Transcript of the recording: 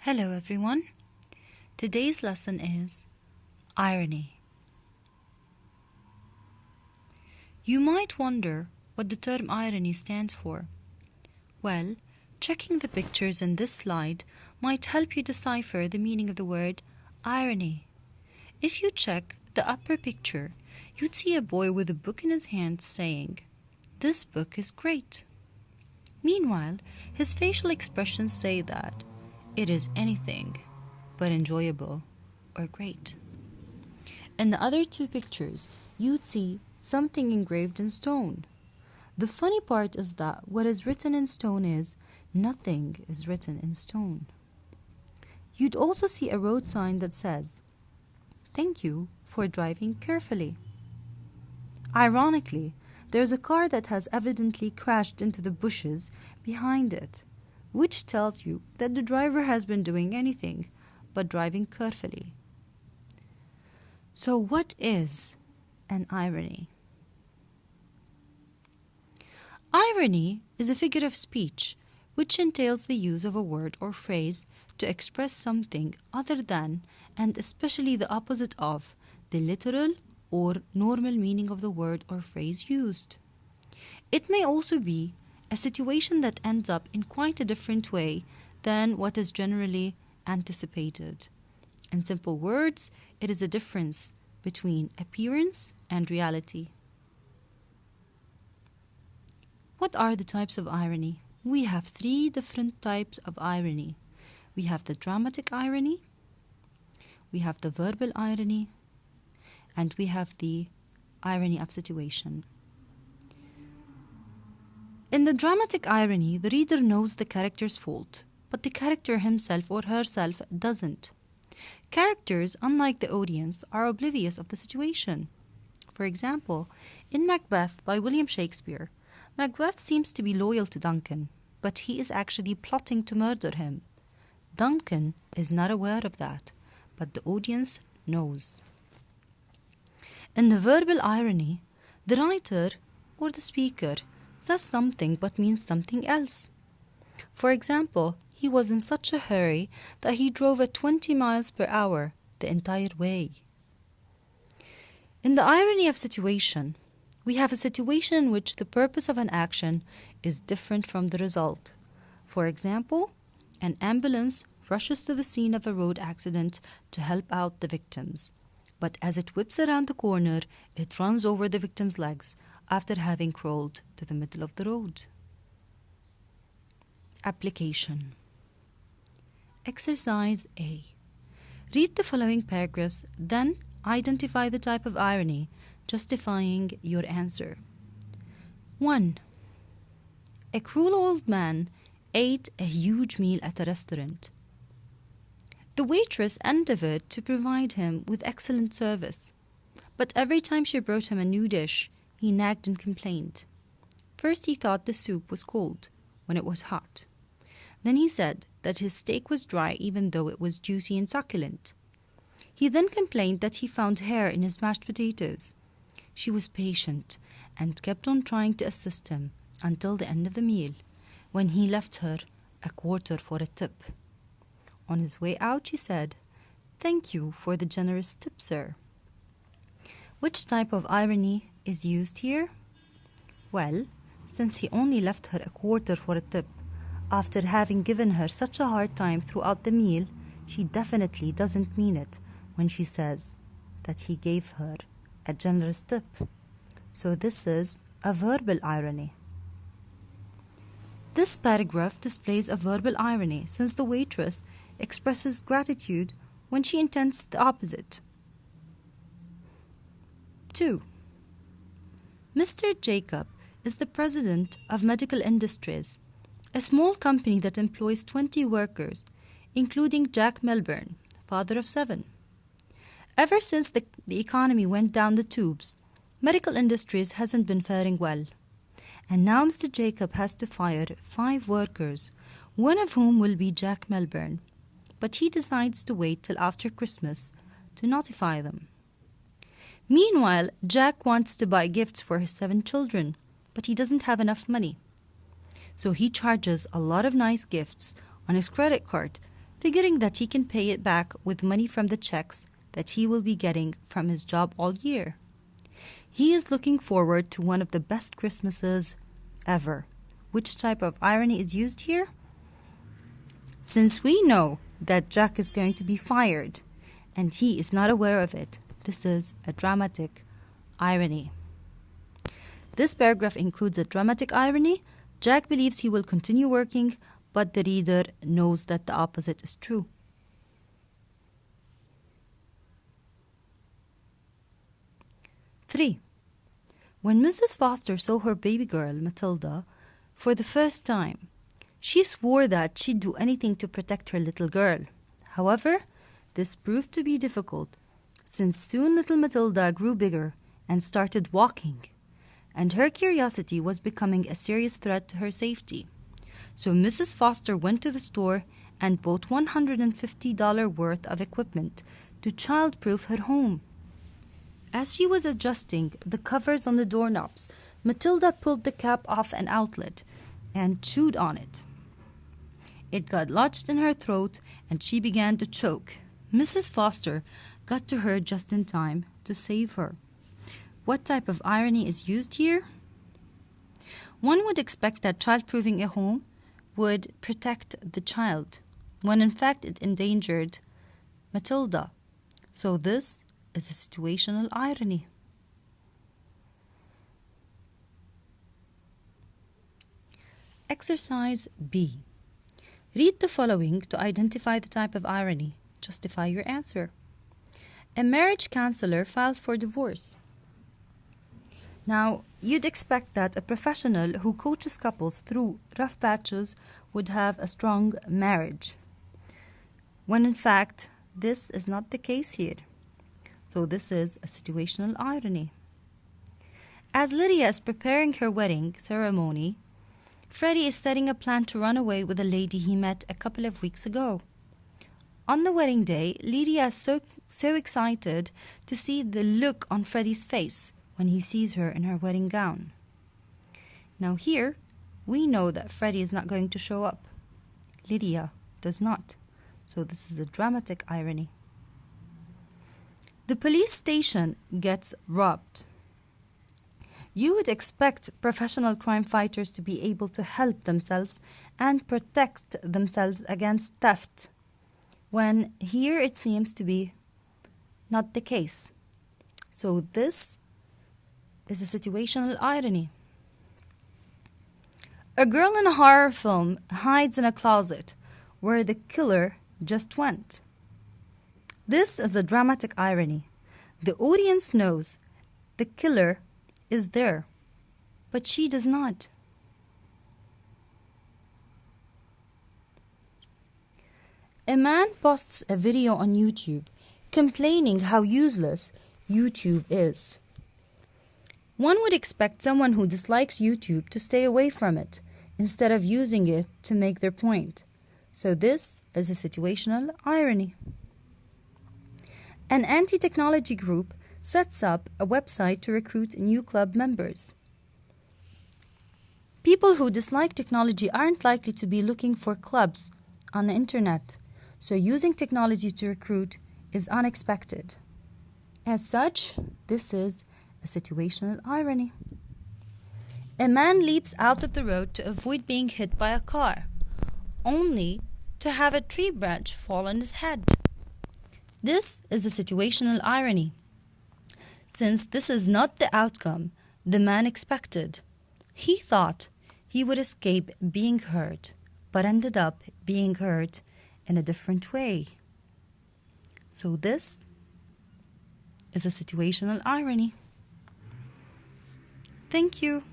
Hello everyone. Today's lesson is irony. You might wonder what the term irony stands for. Well, checking the pictures in this slide might help you decipher the meaning of the word irony. If you check the upper picture, you'd see a boy with a book in his hand saying, "This book is great." Meanwhile, his facial expressions say that it is anything but enjoyable or great. In the other two pictures, you'd see something engraved in stone. The funny part is that what is written in stone is nothing is written in stone. You'd also see a road sign that says, "Thank you for driving carefully." Ironically, there's a car that has evidently crashed into the bushes behind it, which tells you that the driver has been doing anything but driving carefully. So what is an irony? Irony is a figure of speech which entails the use of a word or phrase to express something other than, and especially the opposite of, the literal or normal meaning of the word or phrase used. It may also be a situation that ends up in quite a different way than what is generally anticipated. In simple words, it is a difference between appearance and reality. What are the types of irony? We have 3 different types of irony. We have the dramatic irony, we have the verbal irony, and we have the irony of situation. In the dramatic irony, the reader knows the character's fault, but the character himself or herself doesn't. Characters, unlike the audience, are oblivious of the situation. For example, in Macbeth by William Shakespeare, Macbeth seems to be loyal to Duncan, but he is actually plotting to murder him. Duncan is not aware of that, but the audience knows. In the verbal irony, the writer or the speaker says something but means something else. For example, he was in such a hurry that he drove at 20 miles per hour the entire way. In the irony of situation, we have a situation in which the purpose of an action is different from the result. For example, an ambulance rushes to the scene of a road accident to help out the victims. But as it whips around the corner, it runs over the victim's legs after having crawled to the middle of the road. Application. Exercise A. Read the following paragraphs, then identify the type of irony, justifying your answer. 1. A cruel old man ate a huge meal at a restaurant. The waitress endeavored to provide him with excellent service, but every time she brought him a new dish, he nagged and complained. First he thought the soup was cold when it was hot. Then he said that his steak was dry even though it was juicy and succulent. He then complained that he found hair in his mashed potatoes. She was patient and kept on trying to assist him until the end of the meal, when he left her a quarter for a tip. On his way out, she said, "Thank you for the generous tip, sir." Which type of irony is used here? Well, since he only left her a quarter for a tip, after having given her such a hard time throughout the meal, she definitely doesn't mean it when she says that he gave her a generous tip. So this is a verbal irony. This paragraph displays a verbal irony since the waitress expresses gratitude when she intends the opposite. 2. Mr. Jacob is the president of Medical Industries, a small company that employs 20 workers, including Jack Milburn, father of 7. Ever since the economy went down the tubes, Medical Industries hasn't been faring well. And now Mr. Jacob has to fire 5 workers, one of whom will be Jack Milburn. But he decides to wait till after Christmas to notify them. Meanwhile, Jack wants to buy gifts for his 7 children, but he doesn't have enough money. So he charges a lot of nice gifts on his credit card figuring that he can pay it back with money from the checks that he will be getting from his job all year. He is looking forward to one of the best Christmases ever. Which type of irony is used here? Since we know that Jack is going to be fired and he is not aware of it, this is a dramatic irony. This paragraph includes a dramatic irony. Jack believes he will continue working, but the reader knows that the opposite is true. Three. When Mrs. Foster saw her baby girl, Matilda, for the first time, she swore that she'd do anything to protect her little girl. However, this proved to be difficult, since soon little Matilda grew bigger and started walking, and her curiosity was becoming a serious threat to her safety. So Mrs. Foster went to the store and bought $150 worth of equipment to childproof her home. As she was adjusting the covers on the doorknobs, Matilda pulled the cap off an outlet and chewed on it. It got lodged in her throat and she began to choke. Mrs. Foster got to her just in time to save her. What type of irony is used here? One would expect that childproofing a home would protect the child, when in fact it endangered Matilda. So this is a situational irony. Exercise B. Read the following to identify the type of irony. Justify your answer. A marriage counselor files for divorce. Now, you'd expect that a professional who coaches couples through rough patches would have a strong marriage, when in fact, this is not the case here. So this is a situational irony. As Lydia is preparing her wedding ceremony, Freddie is setting a plan to run away with a lady he met a couple of weeks ago. On the wedding day, Lydia is so excited to see the look on Freddie's face when he sees her in her wedding gown. Now here, we know that Freddie is not going to show up. Lydia does not. So this is a dramatic irony. The police station gets robbed. You would expect professional crime fighters to be able to help themselves and protect themselves against theft, when here it seems to be not the case. So this is a situational irony. A girl in a horror film hides in a closet where the killer just went. This is a dramatic irony. The audience knows the killer is there, but she does not. A man posts a video on YouTube complaining how useless YouTube is. One would expect someone who dislikes YouTube to stay away from it instead of using it to make their point. So this is a situational irony. An anti-technology group sets up a website to recruit new club members. People who dislike technology aren't likely to be looking for clubs on the internet, so using technology to recruit is unexpected. As such, this is a situational irony. A man leaps out of the road to avoid being hit by a car, only to have a tree branch fall on his head. This is a situational irony, since this is not the outcome the man expected. He thought he would escape being hurt, but ended up being hurt in a different way. So this is a situational irony. Thank you.